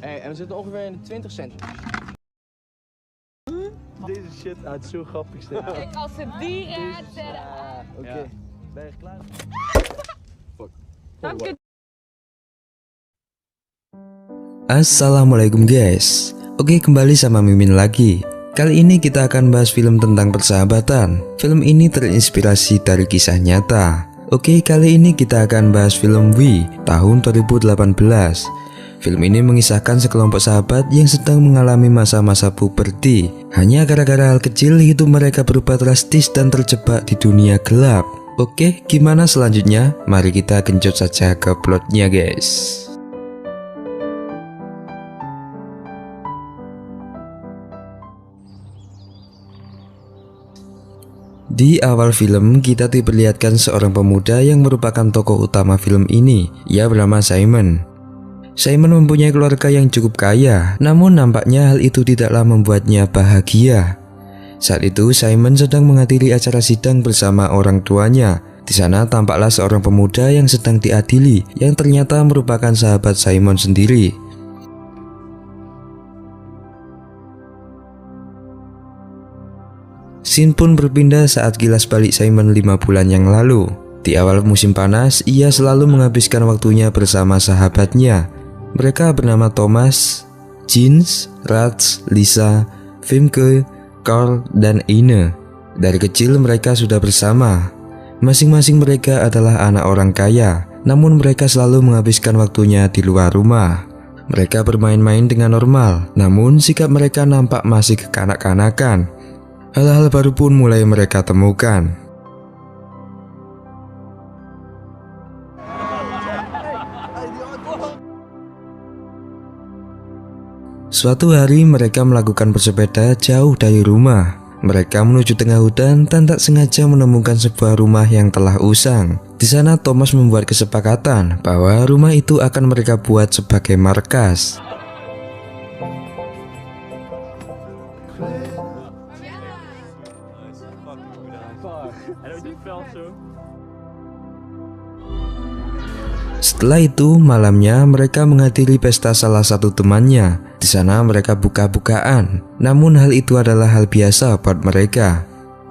En we zitten ongeveer in de 20 centimeter. Deze shit uit zo grappig zijn. Kijk, als ze die raakt, Oké. Ben je klaar? dank je. Assalamualaikum guys. Oke, kembali sama Mimin lagi. Kali ini kita akan bahas film tentang persahabatan. Film ini terinspirasi dari kisah nyata. Oke, kali ini kita akan bahas film We tahun 2018. Film ini mengisahkan sekelompok sahabat yang sedang mengalami masa-masa puberti. Hanya gara-gara hal kecil hidup mereka berubah drastis dan terjebak di dunia gelap. Oke, gimana selanjutnya? Mari kita genjot saja ke plotnya guys. Di awal film kita diperlihatkan seorang pemuda yang merupakan tokoh utama film ini. Ia bernama Simon. Simon mempunyai keluarga yang cukup kaya, namun nampaknya hal itu tidaklah membuatnya bahagia. Saat itu Simon sedang menghadiri acara sidang bersama orang tuanya. Di sana tampaklah seorang pemuda yang sedang diadili, yang ternyata merupakan sahabat Simon sendiri. Scene pun berpindah saat kilas balik Simon 5 bulan yang lalu. Di awal musim panas, ia selalu menghabiskan waktunya bersama sahabatnya. Mereka bernama Thomas, Jens, Rats, Lisa, Femke, Carl, dan Ine. Dari kecil mereka sudah bersama. Masing-masing mereka adalah anak orang kaya, namun mereka selalu menghabiskan waktunya di luar rumah. Mereka bermain-main dengan normal, namun sikap mereka nampak masih kekanak-kanakan. Hal-hal baru pun mulai mereka temukan. Suatu hari mereka melakukan bersepeda jauh dari rumah. Mereka menuju tengah hutan dan tak sengaja menemukan sebuah rumah yang telah usang. Di sana Thomas membuat kesepakatan bahwa rumah itu akan mereka buat sebagai markas. Setelah itu, malamnya mereka menghadiri pesta salah satu temannya. Di sana mereka buka-bukaan. Namun hal itu adalah hal biasa buat mereka.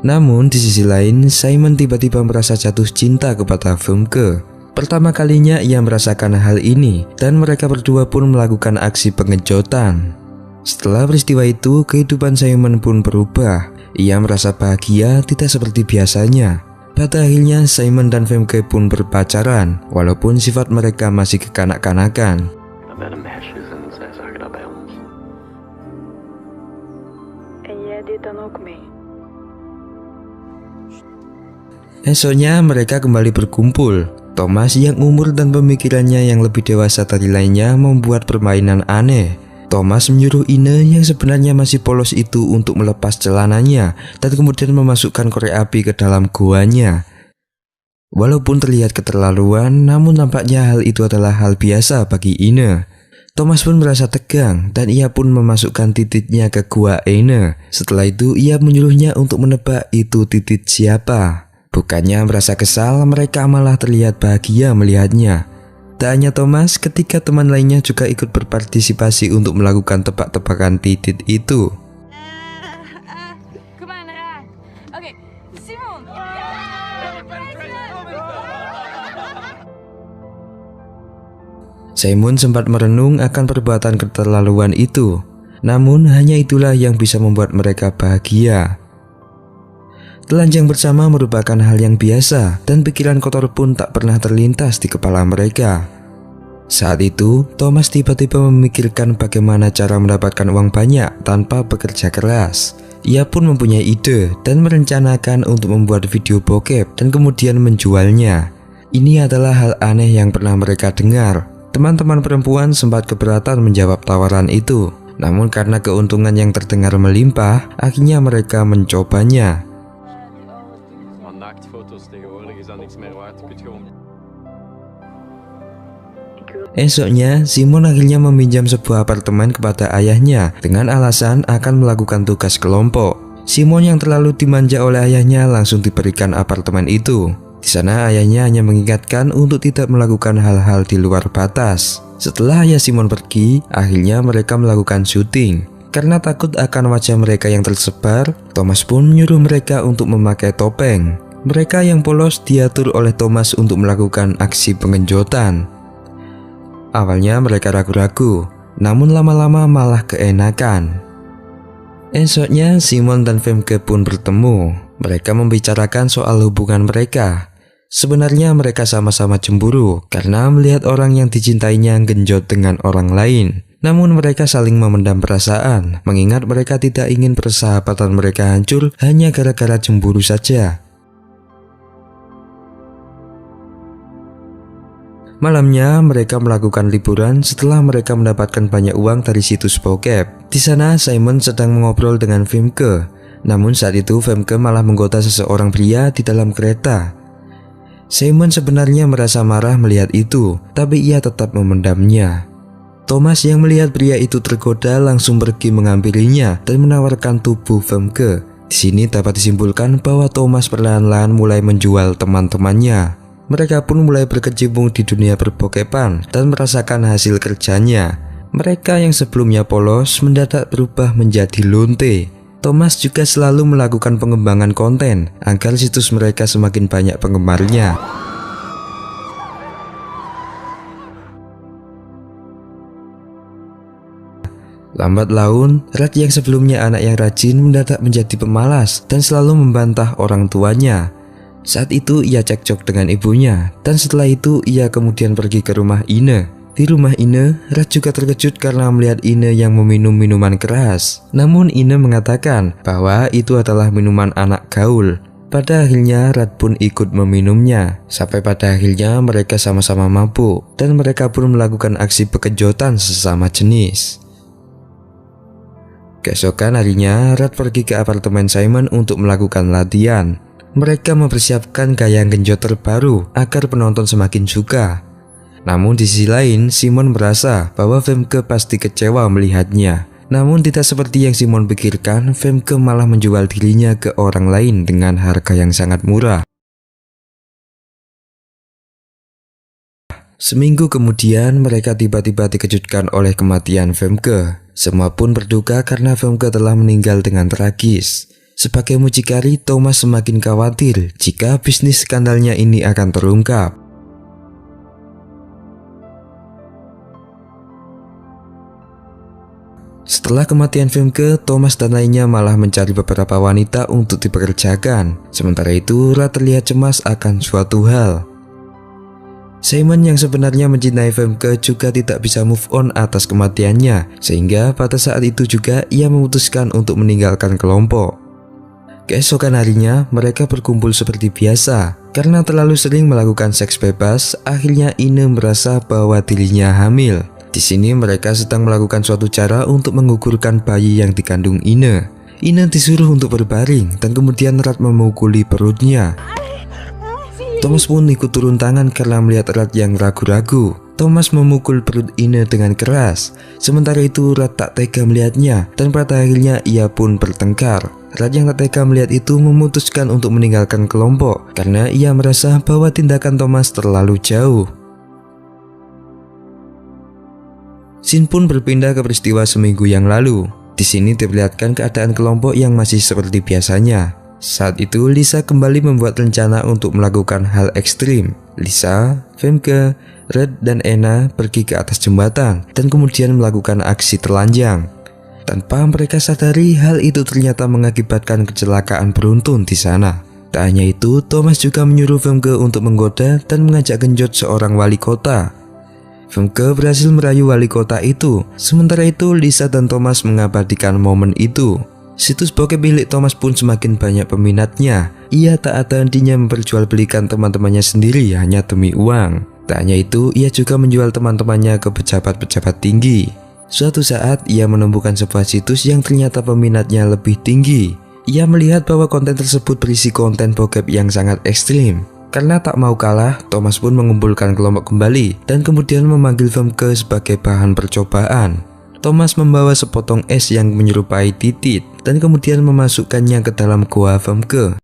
Namun di sisi lain, Simon tiba-tiba merasa jatuh cinta kepada Femke. Pertama kalinya ia merasakan hal ini, dan mereka berdua pun melakukan aksi pengejotan. Setelah peristiwa itu, kehidupan Simon pun berubah. Ia merasa bahagia tidak seperti biasanya. Pada akhirnya Simon dan Femke pun berpacaran, walaupun sifat mereka masih kekanak-kanakan. Esoknya mereka kembali berkumpul. Thomas yang umur dan pemikirannya yang lebih dewasa dari lainnya membuat permainan aneh. Thomas menyuruh Ine yang sebenarnya masih polos itu untuk melepas celananya dan kemudian memasukkan korek api ke dalam goanya. Walaupun terlihat keterlaluan, namun nampaknya hal itu adalah hal biasa bagi Ine. Thomas pun merasa tegang dan ia pun memasukkan titiknya ke gua Ine. Setelah itu ia menyuruhnya untuk menebak itu titik siapa. Bukannya merasa kesal, mereka malah terlihat bahagia melihatnya. Tak hanya Thomas, ketika teman lainnya juga ikut berpartisipasi untuk melakukan tebak-tebakan titik itu. Kemana? Oke, Simon. Simon sempat merenung akan perbuatan keterlaluan itu. Namun hanya itulah yang bisa membuat mereka bahagia. Telanjang bersama merupakan hal yang biasa dan pikiran kotor pun tak pernah terlintas di kepala mereka. Saat itu, Thomas tiba-tiba memikirkan bagaimana cara mendapatkan uang banyak tanpa bekerja keras. Ia pun mempunyai ide dan merencanakan untuk membuat video bokep dan kemudian menjualnya. Ini adalah hal aneh yang pernah mereka dengar. Teman-teman perempuan sempat keberatan menjawab tawaran itu. Namun karena keuntungan yang terdengar melimpah, akhirnya mereka mencobanya. Esoknya, Simon akhirnya meminjam sebuah apartemen kepada ayahnya dengan alasan akan melakukan tugas kelompok. Simon yang terlalu dimanja oleh ayahnya langsung diberikan apartemen itu. Di sana ayahnya hanya mengingatkan untuk tidak melakukan hal-hal di luar batas. Setelah ayah Simon pergi, akhirnya mereka melakukan syuting. Karena takut akan wajah mereka yang tersebar, Thomas pun menyuruh mereka untuk memakai topeng. Mereka yang polos diatur oleh Thomas untuk melakukan aksi pengenjotan. Awalnya mereka ragu-ragu, namun lama-lama malah keenakan. Esoknya Simon dan Femke pun bertemu. Mereka membicarakan soal hubungan mereka. Sebenarnya mereka sama-sama cemburu karena melihat orang yang dicintainya genjot dengan orang lain. Namun mereka saling memendam perasaan, mengingat mereka tidak ingin persahabatan mereka hancur hanya gara-gara cemburu saja. Malamnya mereka melakukan liburan setelah mereka mendapatkan banyak uang dari situs bokep. Di sana Simon sedang mengobrol dengan Femke. Namun saat itu Femke malah menggoda seseorang pria di dalam kereta. Simon sebenarnya merasa marah melihat itu, tapi ia tetap memendamnya. Thomas yang melihat pria itu tergoda langsung pergi menghampirinya dan menawarkan tubuh Femke. Di sini dapat disimpulkan bahwa Thomas perlahan-lahan mulai menjual teman-temannya. Mereka pun mulai berkecimpung di dunia perbokepan dan merasakan hasil kerjanya. Mereka yang sebelumnya polos mendadak berubah menjadi lonte. Thomas juga selalu melakukan pengembangan konten agar situs mereka semakin banyak penggemarnya. Lambat laun, Rat yang sebelumnya anak yang rajin mendadak menjadi pemalas dan selalu membantah orang tuanya. Saat itu ia cekcok dengan ibunya, dan setelah itu ia kemudian pergi ke rumah Ine. Di rumah Ine, Rat juga terkejut karena melihat Ine yang meminum minuman keras. Namun Ine mengatakan bahwa itu adalah minuman anak gaul. Pada akhirnya Rat pun ikut meminumnya. Sampai pada akhirnya mereka sama-sama mabuk dan mereka pun melakukan aksi pekejotan sesama jenis. Keesokan harinya Rat pergi ke apartemen Simon untuk melakukan latihan. Mereka mempersiapkan gaya genjot terbaru agar penonton semakin suka. Namun di sisi lain, Simon merasa bahwa Femke pasti kecewa melihatnya. Namun tidak seperti yang Simon pikirkan, Femke malah menjual dirinya ke orang lain dengan harga yang sangat murah. Seminggu kemudian, mereka tiba-tiba dikejutkan oleh kematian Femke. Semua pun berduka karena Femke telah meninggal dengan tragis. Sebagai mucikari, Thomas semakin khawatir jika bisnis skandalnya ini akan terungkap. Setelah kematian Femke, Thomas dan lainnya malah mencari beberapa wanita untuk dipekerjakan. Sementara itu, Rat terlihat cemas akan suatu hal. Simon yang sebenarnya mencintai Femke juga tidak bisa move on atas kematiannya, sehingga pada saat itu juga ia memutuskan untuk meninggalkan kelompok. Keesokan harinya, mereka berkumpul seperti biasa. Karena terlalu sering melakukan seks bebas, akhirnya Ine merasa bahwa dirinya hamil. Di sini mereka sedang melakukan suatu cara untuk menggugurkan bayi yang dikandung Ine. Ine disuruh untuk berbaring dan kemudian Rat memukuli perutnya. Thomas pun ikut turun tangan karena melihat Rat yang ragu-ragu. Thomas memukul perut Ine dengan keras. Sementara itu Rat tak tega melihatnya dan pada akhirnya ia pun bertengkar. Rat yang tak tega melihat itu memutuskan untuk meninggalkan kelompok karena ia merasa bahwa tindakan Thomas terlalu jauh. Scene pun berpindah ke peristiwa seminggu yang lalu. Di sini diperlihatkan keadaan kelompok yang masih seperti biasanya. Saat itu Lisa kembali membuat rencana untuk melakukan hal ekstrim. Lisa, Femke, Red, dan Ena pergi ke atas jembatan dan kemudian melakukan aksi telanjang. Tanpa mereka sadari, hal itu ternyata mengakibatkan kecelakaan beruntun di sana. Tak hanya itu, Thomas juga menyuruh Femke untuk menggoda dan mengajak genjot seorang wali kota. Femke berhasil merayu wali kota itu. Sementara itu Lisa dan Thomas mengabadikan momen itu. Situs bokep milik Thomas pun semakin banyak peminatnya. Ia tak ada hentinya memperjualbelikan teman-temannya sendiri hanya demi uang. Tak hanya itu, ia juga menjual teman-temannya ke pejabat-pejabat tinggi. Suatu saat ia menemukan sebuah situs yang ternyata peminatnya lebih tinggi. Ia melihat bahwa konten tersebut berisi konten bokep yang sangat ekstrim. Karena tak mau kalah, Thomas pun mengumpulkan kelompok kembali dan kemudian memanggil Femke sebagai bahan percobaan. Thomas membawa sepotong es yang menyerupai titit dan kemudian memasukkannya ke dalam goa Femke.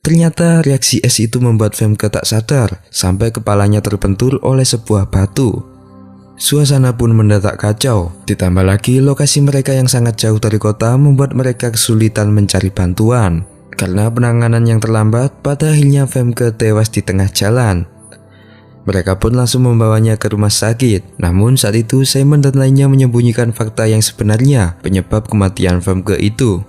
Ternyata reaksi es itu membuat Femke tak sadar sampai kepalanya terbentur oleh sebuah batu. Suasana pun mendadak kacau, ditambah lagi lokasi mereka yang sangat jauh dari kota membuat mereka kesulitan mencari bantuan. Karena penanganan yang terlambat, pada akhirnya Femke tewas di tengah jalan. Mereka pun langsung membawanya ke rumah sakit. Namun saat itu Simon dan lainnya menyembunyikan fakta yang sebenarnya penyebab kematian Femke itu.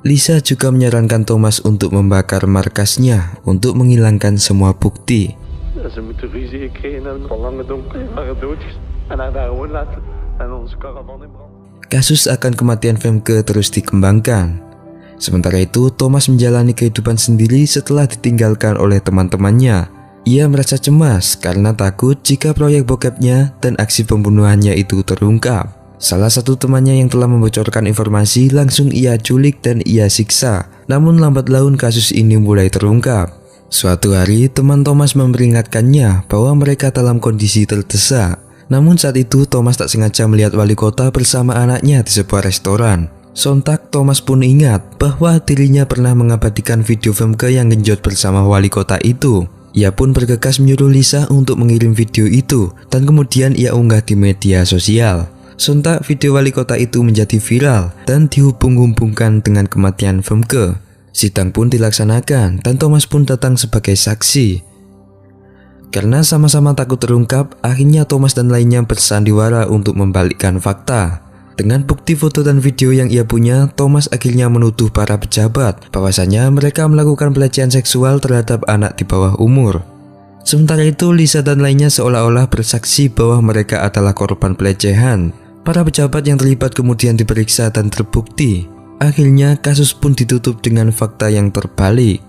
Lisa juga menyarankan Thomas untuk membakar markasnya untuk menghilangkan semua bukti. Ze moeten ruzie gekregen hebben van lange donker, waren dood is. En haar daar gewoon laten en onze caravan in brand. Kasus akan kematian Femke terus dikembangkan. Sementara itu Thomas menjalani kehidupan sendiri setelah ditinggalkan oleh teman-temannya. Ia merasa cemas karena takut jika proyek bokepnya dan aksi pembunuhannya itu terungkap. Salah satu temannya yang telah membocorkan informasi langsung ia culik dan ia siksa. Namun lambat laun kasus ini mulai terungkap. Suatu hari teman Thomas memperingatkannya bahwa mereka dalam kondisi terdesak. Namun saat itu Thomas tak sengaja melihat wali kota bersama anaknya di sebuah restoran. Sontak Thomas pun ingat bahwa dirinya pernah mengabadikan video Femke yang genjot bersama wali kota itu. Ia pun bergegas menyuruh Lisa untuk mengirim video itu dan kemudian ia unggah di media sosial. Sontak video wali kota itu menjadi viral dan dihubung-hubungkan dengan kematian Femke. Sidang pun dilaksanakan dan Thomas pun datang sebagai saksi. Karena sama-sama takut terungkap, akhirnya Thomas dan lainnya bersandiwara untuk membalikkan fakta. Dengan bukti foto dan video yang ia punya, Thomas akhirnya menuduh para pejabat bahwasanya mereka melakukan pelecehan seksual terhadap anak di bawah umur. Sementara itu Lisa dan lainnya seolah-olah bersaksi bahwa mereka adalah korban pelecehan. Para pejabat yang terlibat kemudian diperiksa dan terbukti. Akhirnya kasus pun ditutup dengan fakta yang terbalik.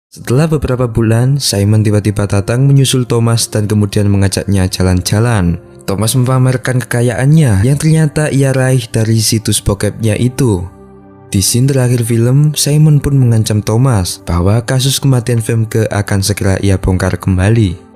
Setelah beberapa bulan, Simon tiba-tiba datang menyusul Thomas dan kemudian mengajaknya jalan-jalan. Thomas memamerkan kekayaannya yang ternyata ia raih dari situs bokepnya itu. Di scene terakhir film, Simon pun mengancam Thomas bahwa kasus kematian Femke akan segera ia bongkar kembali.